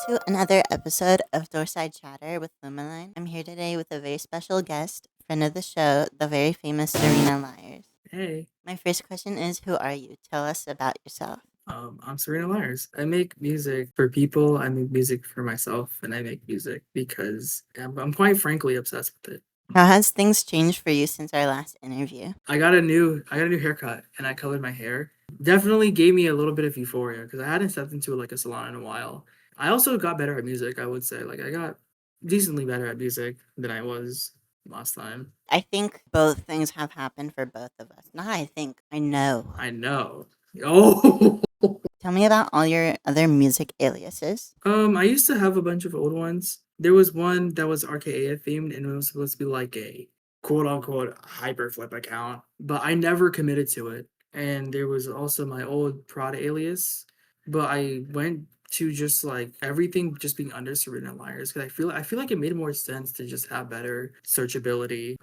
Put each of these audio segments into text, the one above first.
to another episode of Doorside Chatter with Lumaline. I'm here today with a very special guest, friend of the show, the very famous Serena Liars. Hey, My first question is, who are you? Tell us about yourself. I'm Serena Liars. I make music for people, I make music for myself, and I make music because I'm quite frankly obsessed with it. How has things changed for you since our last interview? I got a new haircut and I colored my hair. Definitely gave me a little bit of euphoria because I hadn't stepped into like a salon in a while. I also got better at music, I would say. Like I got decently better at music than I was last time. I think both things have happened for both of us. Not I think, I know. I know. Oh, Tell me about all your other music aliases. I used to have a bunch of old ones. There was one that was RKA themed and it was supposed to be like a quote unquote hyperflip account, but I never committed to it. And there was also my old Prada alias, but I went to just like everything just being under Serena Liars because I feel like it made more sense to just have better searchability.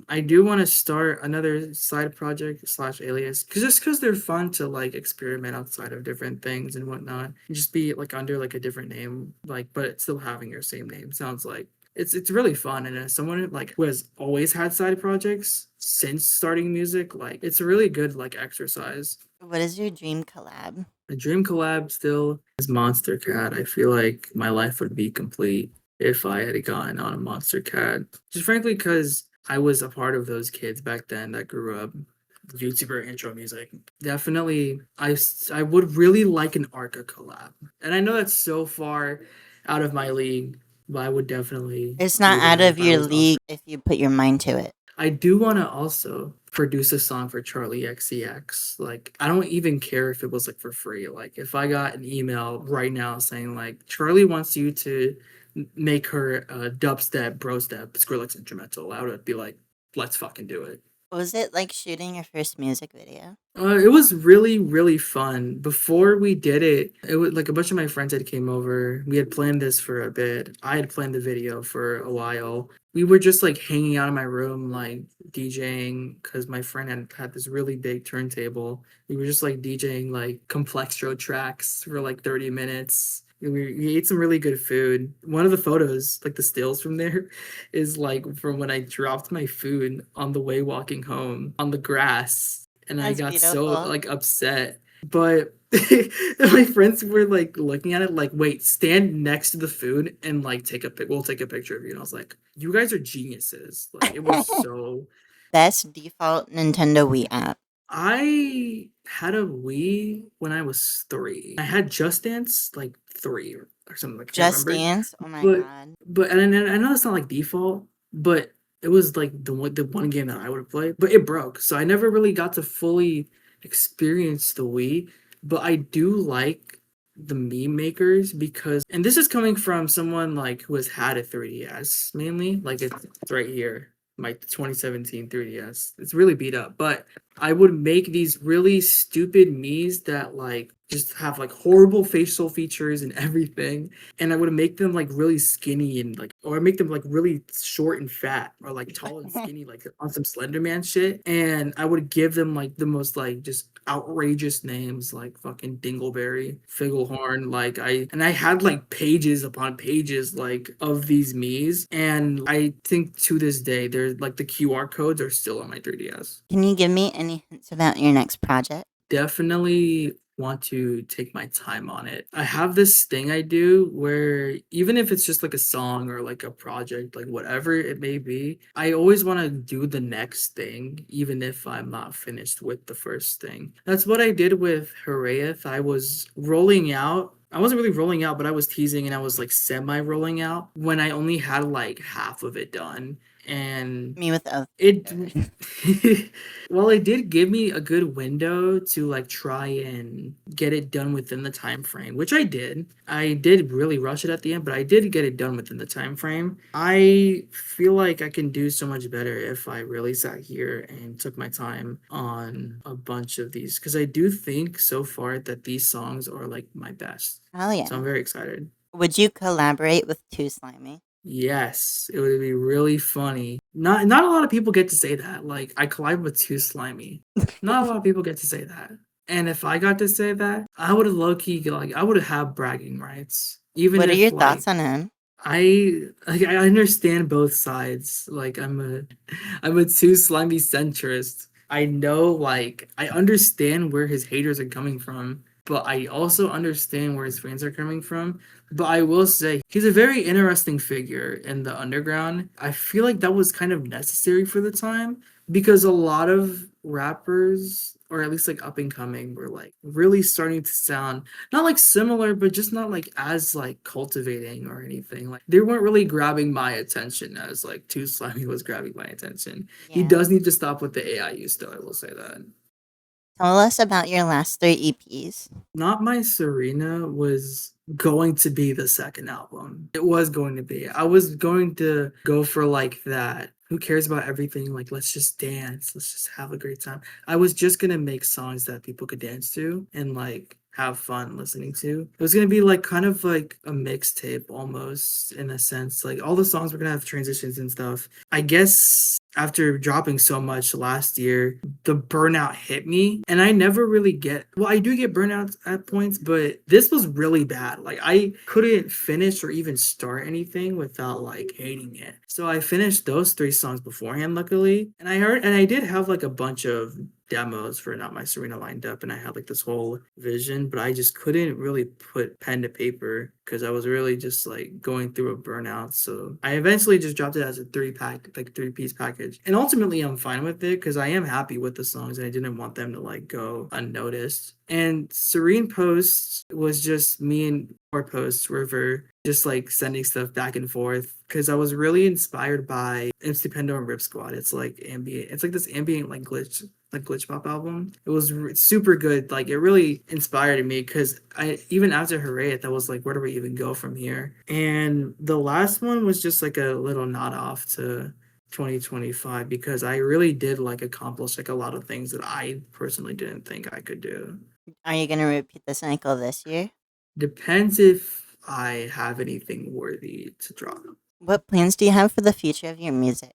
I do want to start another side project slash alias because they're fun to like experiment outside of different things and whatnot. And just be like under like a different name, like but still having your same name sounds like it's really fun. And as someone like who has always had side projects since starting music, like it's a really good like exercise. What is your dream collab? A dream collab still is Monster Cat. I feel like my life would be complete if I had gotten on a Monster Cat. Just frankly, because I was a part of those kids back then that grew up YouTuber intro music. Definitely, I would really like an Arca collab. And I know that's so far out of my league, but I would definitely It's do not out that of if I your was league offered. if you put your mind to it. I do want to also produce a song for Charlie XCX. Like, I don't even care if it was like for free. Like, if I got an email right now saying like Charlie wants you to make her a dubstep, brostep, Skrillex instrumental, I would be like, let's fucking do it. What was it like shooting your first music video? It was really, really fun. Before we did it, it was like a bunch of my friends had came over. We had planned this for a bit. I had planned the video for a while. We were just like hanging out in my room, like DJing, because my friend had this really big turntable. We were just like DJing like complextro tracks for like 30 minutes. And we ate some really good food. One of the photos, like the stills from there, is like from when I dropped my food on the way walking home on the grass and I That's got so beautiful. like upset. But my friends were like looking at it like, wait, stand next to the food and like we'll take a picture of you. And I was like, you guys are geniuses. Like it was so Best default Nintendo Wii app. I had a Wii when I was 3. I had Just Dance like 3 or something like I can't Just remember. Dance. Oh my But god. I know it's not like default, but it was like the one game that I would play, but it broke. So I never really got to fully experience the Wii, but I do like the meme makers because and this is coming from someone like who has had a 3DS mainly, like it's right here. My 2017 3DS. It's really beat up, but I would make these really stupid me's that like just have like horrible facial features and everything, and I would make them like really skinny and like, or make them like really short and fat, or like tall and skinny, like on some Slender Man shit. And I would give them like the most like just outrageous names, like fucking Dingleberry, Figglehorn. I had like pages upon pages like of these me's, and I think to this day, they're like the QR codes are still on my 3DS. Can you give me any hints about your next project? Definitely want to take my time on it. I have this thing I do where even if it's just like a song or like a project, like whatever it may be, I always want to do the next thing, even if I'm not finished with the first thing. That's what I did with Harayeth. I was rolling out. I wasn't really rolling out, but I was teasing and I was like semi rolling out when I only had like half of it done. And Me with Oath. it well, it did give me a good window to like try and get it done within the time frame, which I did. I did really rush it at the end, but I did get it done within the time frame. I feel like I can do so much better if I really sat here and took my time on a bunch of these because I do think so far that these songs are like my best. Hell So yeah. I'm very excited. Would you collaborate with Too Slimy? Yes, it would be really funny. Not a lot of people get to say that. Like I collide with Too Slimy. Not a lot of people get to say that. And if I got to say that, I would have low key like I would have bragging rights. even What are your if thoughts like on him? I understand both sides. Like I'm a too slimy centrist. I know like I understand where his haters are coming from, but I also understand where his fans are coming from. But I will say he's a very interesting figure in the underground. I feel like that was kind of necessary for the time because a lot of rappers or at least like up and coming were like really starting to sound not like similar, but just not like as like cultivating or anything. Like they weren't really grabbing my attention as like Too Slimy was grabbing my attention. He Yeah. does need to stop with the AI use though, I will say that. Tell us about your last three EPs. Not My Serena was going to be the second album. It was going to be. I was going to go for like that. Who cares about everything? Like, let's just dance. Let's just have a great time. I was just gonna make songs that people could dance to and like have fun listening to. It was gonna be like kind of like a mixtape almost in a sense. Like all the songs were gonna have transitions and stuff. I guess after dropping so much last year, the burnout hit me and I never really get well, I do get burnouts at points, but this was really bad. Like I couldn't finish or even start anything without like hating it. So I finished those three songs beforehand, luckily. And I did have like a bunch of demos for Not My Serena lined up and I had like this whole vision, but I just couldn't really put pen to paper because I was really just like going through a burnout. So I eventually just dropped it as a like 3-piece package. And ultimately I'm fine with it because I am happy with the songs and I didn't want them to like go unnoticed. And Serene Post was just me and or Post River just like sending stuff back and forth because I was really inspired by Stupendo and Rip Squad. It's like ambient, it's like this ambient like glitch pop album. It was super good. Like it really inspired me because I even after Hooray It, that was like, where do we even go from here? And the last one was just like a little nod off to 2025 because I really did like accomplish like a lot of things that I personally didn't think I could do. Are you gonna repeat the cycle this year? Depends if I have anything worthy to drop. What plans do you have for the future of your music?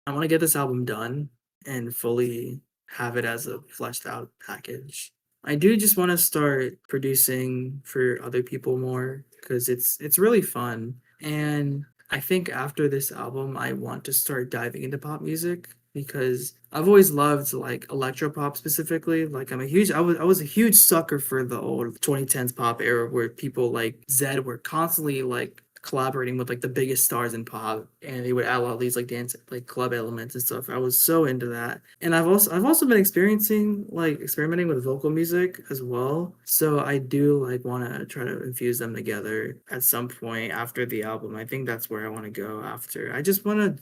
I want to get this album done and fully have it as a fleshed out package. I do just want to start producing for other people more because it's really fun. And I think after this album, I want to start diving into pop music because I've always loved like electro pop specifically. Like I was a huge sucker for the old 2010s pop era where people like Zed were constantly like collaborating with like the biggest stars in pop and they would add all these like dance like club elements and stuff. I was so into that. And I've also been experiencing like experimenting with vocal music as well. So I do like want to try to infuse them together at some point after the album. I think that's where I want to go after. I just want to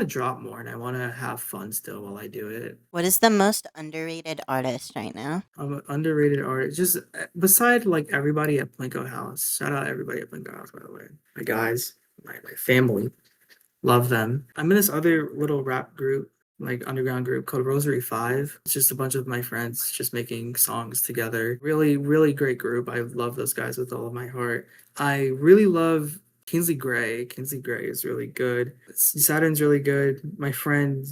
drop more and I want to have fun still while I do it. What is the most underrated artist right now? I'm an underrated artist. Just beside like everybody at Plinko House. Shout out everybody at Plinko House, by the way. My guys, my family, love them. I'm in this other little rap group, like underground group called Rosary Five. It's just a bunch of my friends just making songs together. Really, really great group. I love those guys with all of my heart. I really love Kingsley Gray. Kingsley Gray is really good. Saturn's really good. My friend,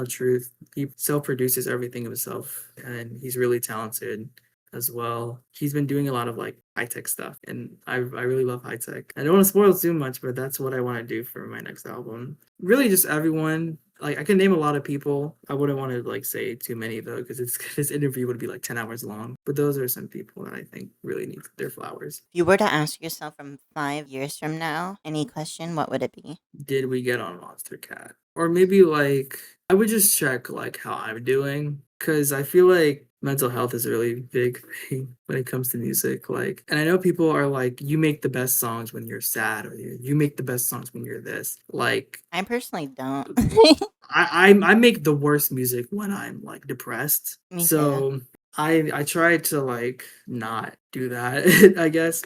Truth, he self-produces everything himself, and he's really talented as well. He's been doing a lot of like high tech stuff, and I really love high tech. I don't want to spoil too much, but that's what I want to do for my next album. Really, just everyone. Like I can name a lot of people. I wouldn't want to like say too many though, because it's this interview would be like 10 hours long. But those are some people that I think really need their flowers. If you were to ask yourself from 5 years from now, any question, what would it be? Did we get on Monster Cat? Or maybe like I would just check like how I'm doing because I feel like mental health is a really big thing when it comes to music. Like, and I know people are like, you make the best songs when you're sad, or you make the best songs when you're this. Like, I personally don't. I make the worst music when I'm like depressed. Me too. So I try to like not do that. I guess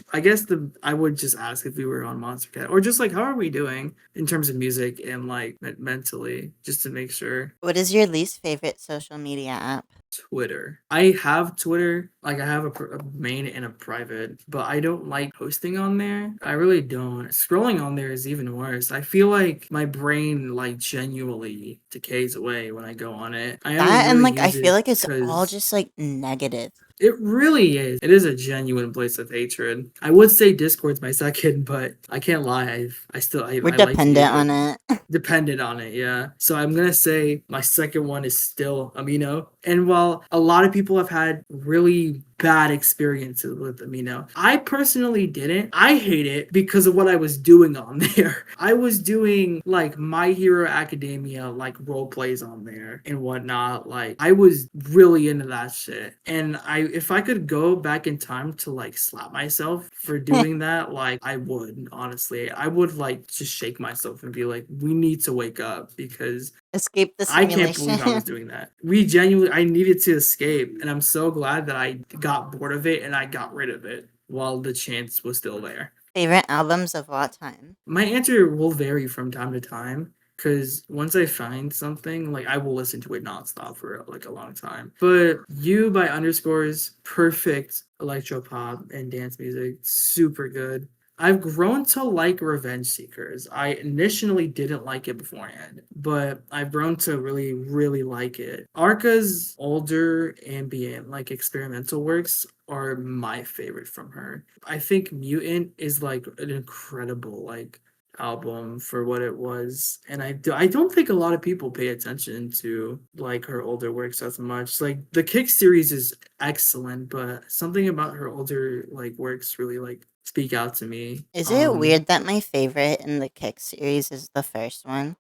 the I would just ask if we were on Monster Cat or just like how are we doing in terms of music and like mentally just to make sure. What is your least favorite social media app? Twitter. I have Twitter. Like I have a main and a private, but I don't like posting on there. I really don't. Scrolling on there is even worse. I feel like my brain like genuinely decays away when I go on it. I only That and really like I use feel it like it's all because just like negative. It really is. It is a genuine place of hatred. I would say Discord's my second, but I can't lie. We're I like to dependent use on it. it. Dependent on it, yeah. So I'm gonna say my second one is still Amino. And while a lot of people have had really bad experiences with Amino, I personally didn't. I hate it because of what I was doing on there. I was doing like My Hero Academia, like role plays on there and whatnot. Like I was really into that shit. And if I could go back in time to like slap myself for doing that, like I would, honestly. I would like just shake myself and be like, we need to wake up because Escape the I can't believe I was simulation. doing that. We genuinely, I needed to escape, and I'm so glad that I got bored of it and I got rid of it while the chance was still there. Favorite albums of all time. My answer will vary from time to time because once I find something, like I will listen to it nonstop for like a long time. But You by Underscores, perfect electro pop and dance music, super good. I've grown to like Revenge Seekers. I initially didn't like it beforehand, but I've grown to really, really like it. Arca's older ambient, like experimental works are my favorite from her. I think Mutant is like an incredible like album for what it was, and I don't think a lot of people pay attention to like her older works as much. Like the Kick series is excellent, but something about her older like works really like speak out to me. Is it weird that my favorite in the Kick series is the first one?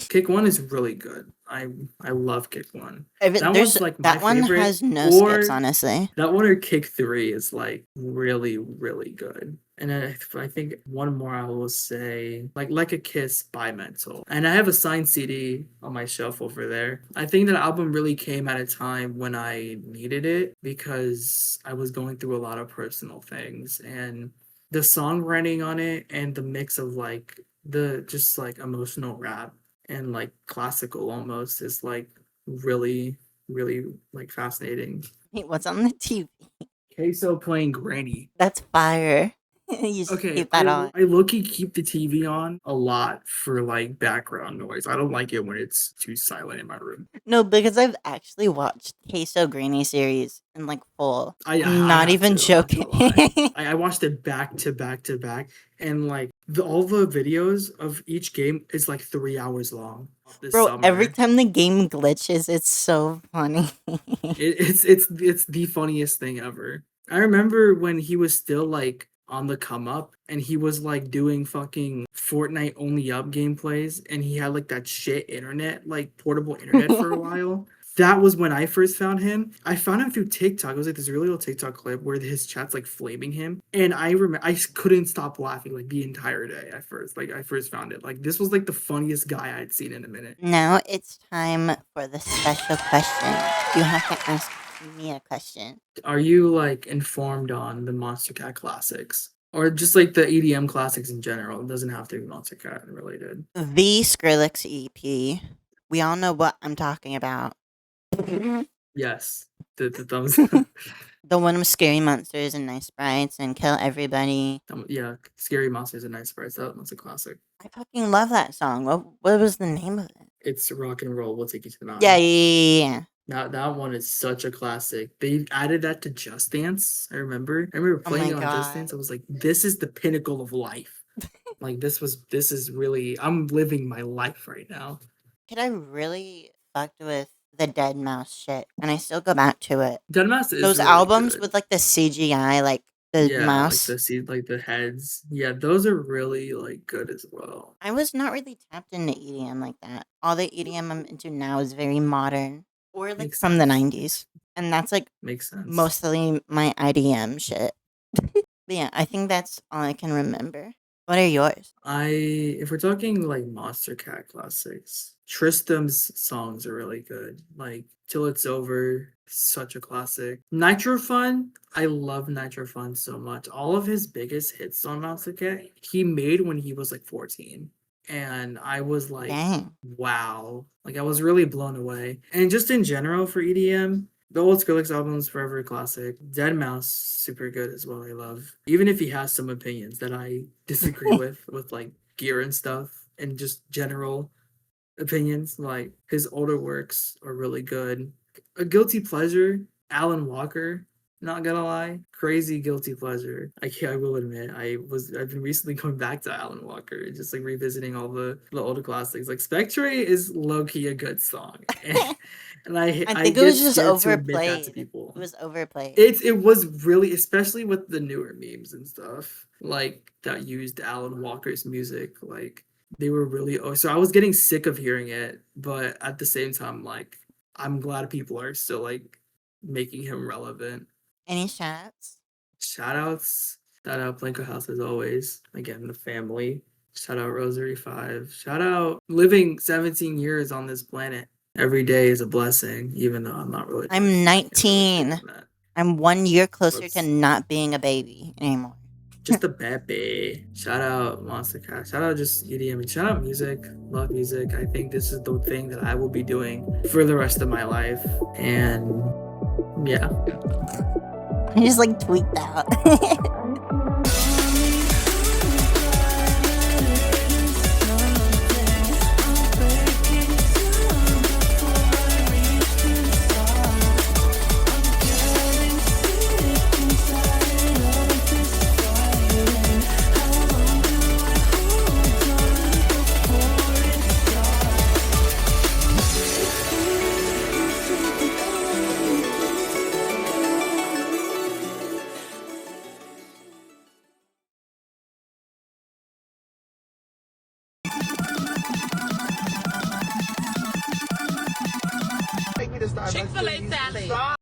Kick 1 is really good. I love Kick 1. That There's one's like my that one favorite, has no skips, or honestly. that one or Kick 3 is like really, really good. And I think one more I will say, like a Kiss by Mental. And I have a signed CD on my shelf over there. I think that album really came at a time when I needed it because I was going through a lot of personal things, and the songwriting on it and the mix of like the just like emotional rap and like classical almost is like really, really like fascinating. Wait, what's on the TV? Queso playing Granny. That's fire. You should Okay, keep that on. I low-key keep the TV on a lot for like background noise. I don't like it when it's too silent in my room. No, because I've actually watched Queso Granny series in like full. I'm I not have even to. I'm not joking. gonna lie. I watched it back to back to back, and like all the videos of each game is like 3 hours long this Bro, every summer. time the game glitches, it's so funny. It's the funniest thing ever. I remember when he was still like on the come up and he was like doing fucking Fortnite only up gameplays and he had like that shit internet, like portable internet for a while. That was when I first found him. I found him through TikTok. It was like this really old TikTok clip where his chat's like flaming him. And I remember couldn't stop laughing like the entire day at first. Like I first found it. Like this was like the funniest guy I'd seen in a minute. Now it's time for the special question. You have to ask me a question. Are you like informed on the Monster Cat classics? Or just like the EDM classics in general? It doesn't have to be Monster Cat related. The Skrillex EP. We all know what I'm talking about. Yes. The thumbs The one with scary monsters and nice sprites and kill everybody. yeah, Scary Monsters and Night Sprites. That's a classic. I fucking love that song. What was the name of it? It's Rock and Roll. We'll take you to the Yeah, mountain. yeah, yeah, yeah. That one is such a classic. They added that to Just Dance. I remember Oh playing my it on Just Dance. god. I was like, this is the pinnacle of life. Like this is really I'm living my life right now. Kid, I really fucked with the Dead Mouse shit, and I still go back to it. Deadmau5 is Those really albums good. with like the CGI, like the Yeah, like mouse. the seed, like the heads. Yeah, those are really like good as well. I was not really tapped into EDM like that. All the EDM I'm into now is very modern or like Makes from the sense. 90s. And that's like Makes sense. mostly my IDM shit. But yeah, I think that's all I can remember. What are yours? If we're talking like Monster Cat classics, Tristram's songs are really good. Like Till It's Over, such a classic. Nitro Fun, I love Nitro Fun so much. All of his biggest hits on Monster Cat, he made when he was like 14. And I was like, Dang. wow. Like I was really blown away. And just in general for EDM, the old Skrillex albums, forever classic. Dead Mouse, super good as well. I love, even if he has some opinions that I disagree with like gear and stuff, and just general opinions. Like his older works are really good. A guilty pleasure, Alan Walker. Not gonna lie, crazy guilty pleasure. I will admit, I've been recently going back to Alan Walker, just like revisiting all the older classics. Like Spectre is low key a good song, and I I think it was get just scared to admit that to overplayed. It people. was overplayed. It was really, especially with the newer memes and stuff like that used Alan Walker's music. Like they were really, oh, so I was getting sick of hearing it, but at the same time, like I'm glad people are still like making him relevant. Any shoutouts? Shout outs. Shout out Blanco House as always. Again, the family. Shout out Rosary 5. Shout out living 17 years on this planet. Every day is a blessing, even though I'm not religious. I'm Can't really speak 19. on that. I'm 1 year closer to Let's not being a baby anymore. just a baby. Shout out Monster Cat. Shout out just EDM. And shout out music. Love music. I think this is the thing that I will be doing for the rest of my life. And yeah. I just like tweaked out. Chick-fil-A salad.